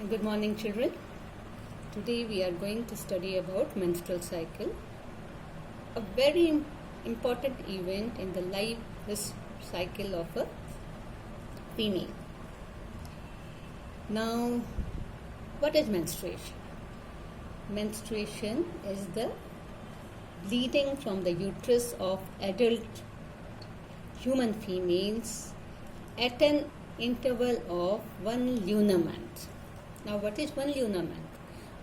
Good morning, children. Today we are going to study about menstrual cycle, a very important event in the life cycle of a female. Now, what is menstruation? Menstruation is the bleeding from the uterus of adult human females at an interval of 1 lunar month. Now, what is 1 lunar month?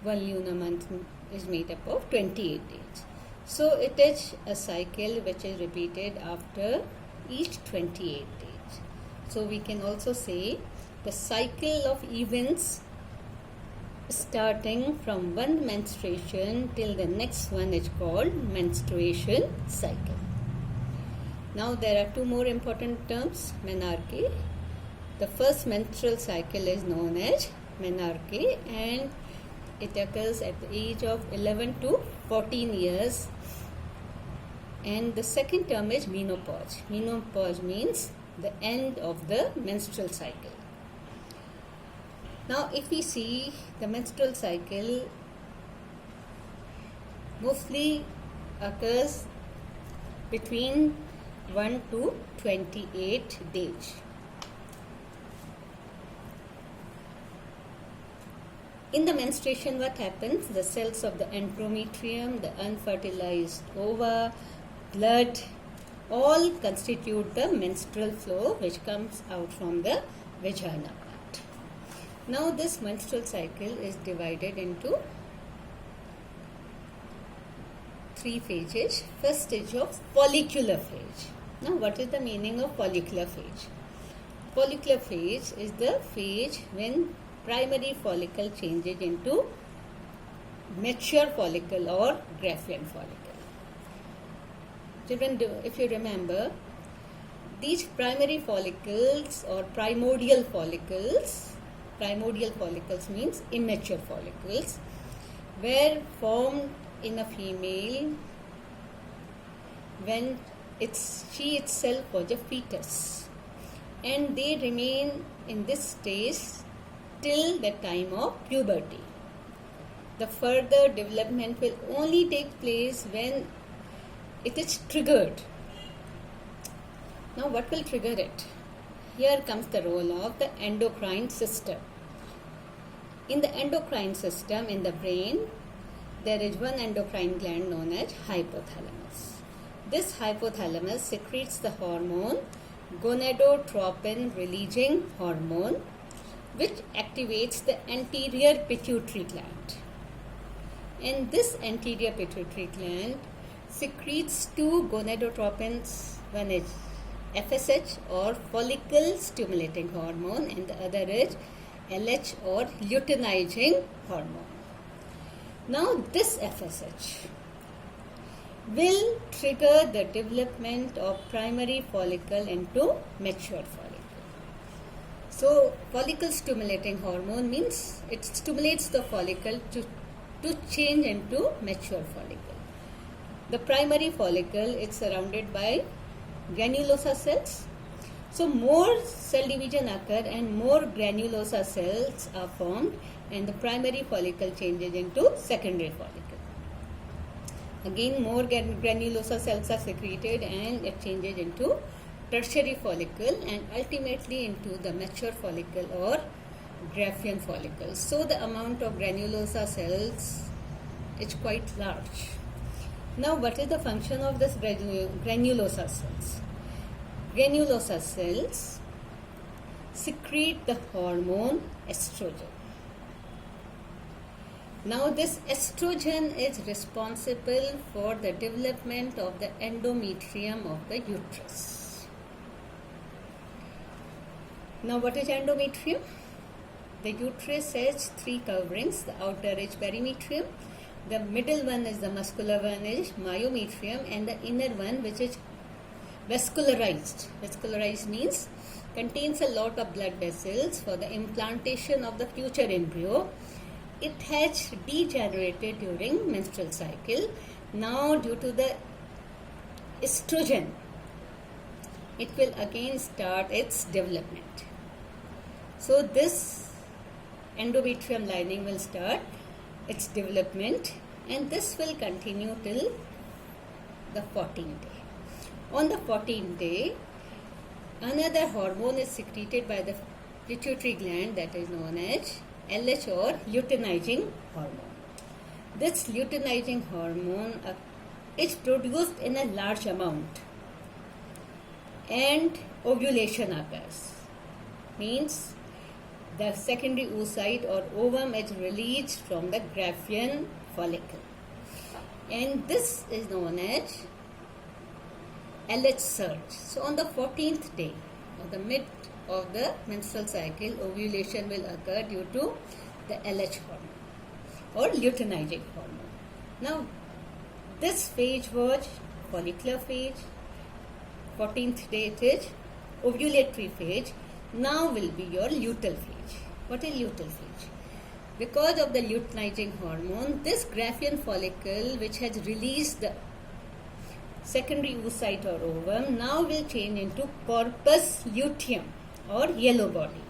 1 lunar month is made up of 28 days. So, it is a cycle which is repeated after each 28 days. So, we can also say the cycle of events starting from one menstruation till the next one is called menstruation cycle. Now, there are two more important terms, menarche. The first menstrual cycle is known as menarche and it occurs at the age of 11 to 14 years, and the second term is menopause. Menopause means the end of the menstrual cycle. Now, if we see the menstrual cycle mostly occurs between 1 to 28 days. In the menstruation, what happens? The cells of the endometrium, the unfertilized ova, blood, all constitute the menstrual flow which comes out from the vagina part. Now, this menstrual cycle is divided into 3 phases. First stage of follicular phase. Now, what is the meaning of follicular phase? Follicular phase is the phase when primary follicle changes into mature follicle or Graafian follicle. Children, if you remember, these primary follicles or primordial follicles means immature follicles, were formed in a female when she itself was a fetus, and they remain in this stage till the time of puberty. The further development will only take place when it is triggered. Now, what will trigger it? Here comes the role of the endocrine system. In the endocrine system, in the brain, there is one endocrine gland known as hypothalamus. This hypothalamus secretes the hormone gonadotropin releasing hormone, which activates the anterior pituitary gland. And this anterior pituitary gland secretes 2 gonadotropins. One is FSH or follicle stimulating hormone, and the other is LH or luteinizing hormone. Now, this FSH will trigger the development of primary follicle into mature follicle. So, follicle stimulating hormone means it stimulates the follicle to change into mature follicle. The primary follicle is surrounded by granulosa cells. So, more cell division occur and more granulosa cells are formed, and the primary follicle changes into secondary follicle. Again, more granulosa cells are secreted and it changes into tertiary follicle and ultimately into the mature follicle or Graafian follicle. So, the amount of granulosa cells is quite large. Now, what is the function of this granulosa cells? Granulosa cells secrete the hormone estrogen. Now, this estrogen is responsible for the development of the endometrium of the uterus. Now, what is endometrium? The uterus has 3 coverings. The outer is perimetrium, the middle one is the muscular one is myometrium, and the inner one, which is vascularized. Vascularized means contains a lot of blood vessels for the implantation of the future embryo. It has degenerated during menstrual cycle. Now, due to the estrogen, it will again start its development. So, this endometrium lining will start its development, and this will continue till the 14th day. On the 14th day, another hormone is secreted by the pituitary gland that is known as LH or luteinizing hormone. This luteinizing hormone is produced in a large amount and ovulation occurs. Means the secondary oocyte or ovum is released from the Graafian follicle, and this is known as LH surge. So on the 14th day of the mid of the menstrual cycle, ovulation will occur due to the LH hormone or luteinizing hormone. Now this phase was follicular phase. 14th day it is ovulatory phase. Now will be your luteal phase. What is luteal phase? Because of the luteinizing hormone, this Graafian follicle, which has released the secondary oocyte or ovum, now will change into corpus luteum or yellow body.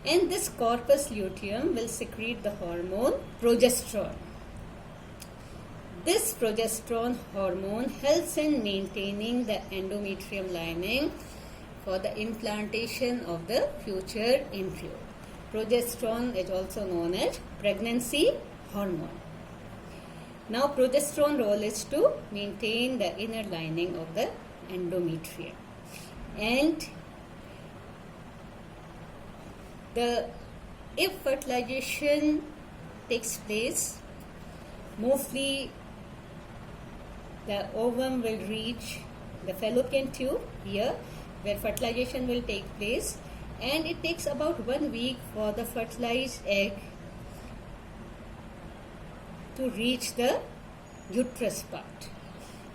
And this corpus luteum will secrete the hormone progesterone. This progesterone hormone helps in maintaining the endometrium lining for the implantation of the future embryo. Progesterone is also known as pregnancy hormone. Now progesterone role is to maintain the inner lining of the endometrium, and if fertilization takes place, mostly the ovum will reach the fallopian tube here where fertilization will take place, and it takes about 1 week for the fertilized egg to reach the uterus part.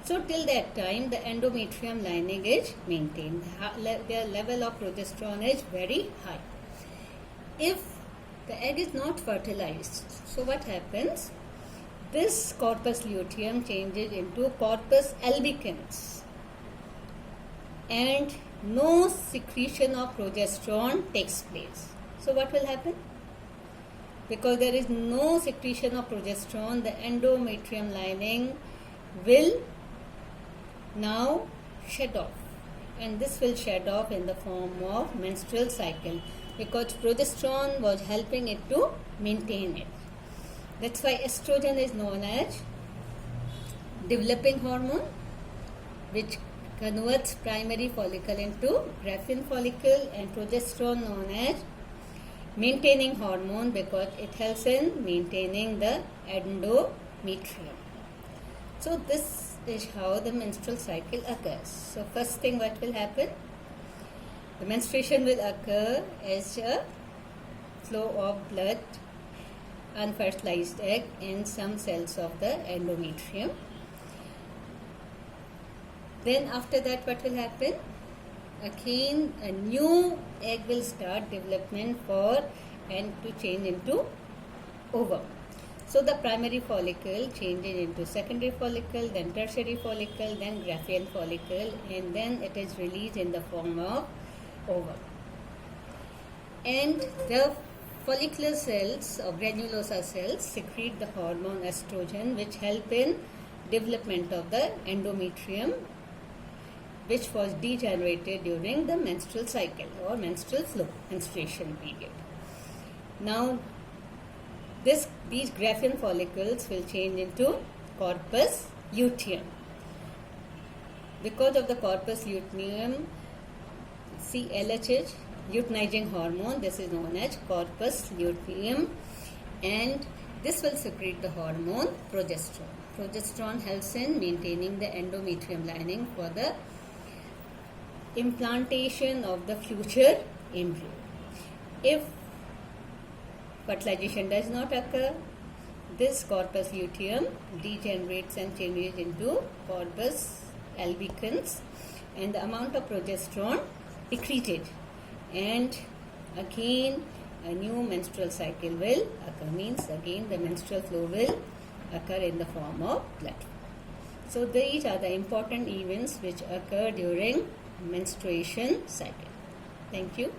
So till that time the endometrium lining is maintained. The level of progesterone is very high. If the egg is not fertilized, so what happens? This corpus luteum changes into corpus albicans, and no secretion of progesterone takes place. So what will happen? Because there is no secretion of progesterone, the endometrium lining will now shed off, and this will shed off in the form of menstrual cycle, because progesterone was helping it to maintain it. That's why estrogen is known as developing hormone, which converts primary follicle into Graafian follicle, and progesterone known as maintaining hormone because it helps in maintaining the endometrium. So this is how the menstrual cycle occurs. So first thing what will happen? The menstruation will occur as a flow of blood, unfertilized egg in some cells of the endometrium. Then after that what will happen? Again a new egg will start development for and to change into ovum. So the primary follicle changes into secondary follicle, then tertiary follicle, then Graafian follicle, and then it is released in the form of ovum. And the follicular cells or granulosa cells secrete the hormone estrogen, which help in development of the endometrium, which was degenerated during the menstrual cycle or menstrual flow, menstruation period. Now these Graafian follicles will change into corpus luteum. Because of the corpus luteum, LH, luteinizing hormone, this is known as corpus luteum, and this will secrete the hormone progesterone. Progesterone helps in maintaining the endometrium lining for the implantation of the future embryo. If fertilization does not occur, this corpus luteum degenerates and changes into corpus albicans, and the amount of progesterone decreases, and again a new menstrual cycle will occur. Means again the menstrual flow will occur in the form of blood. So these are the important events which occur during menstruation cycle. Thank you.